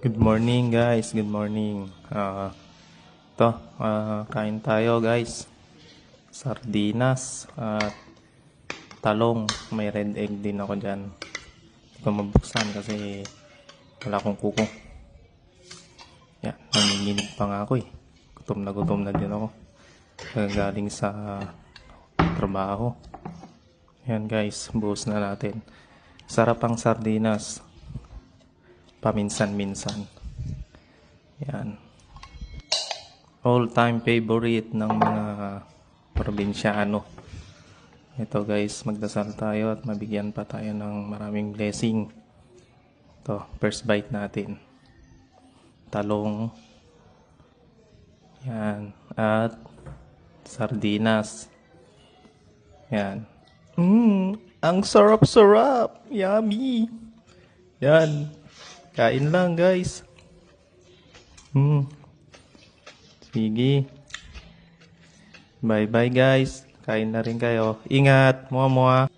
Good morning guys, good morning. Ito, kain tayo guys. Sardinas at talong. May red egg din ako dyan. Hindi ko mabuksan kasi wala akong kuko. Yan, nanginginig pa nga ako eh. Gutom na din ako. Galing sa trabaho. Yan guys, buhos na natin. Sarap ang sardinas. Paminsan-minsan. Yan. All-time favorite ng mga probinsyano. Ito guys, magdasal tayo at mabigyan pa tayo ng maraming blessing. Ito, first bite natin. Talong. Yan. At sardinas. Yan. Ang sarap-sarap. Yummy. Yan. Kain lang guys. Sige. Bye bye guys. Kain na rin kayo. Ingat. Mua mua.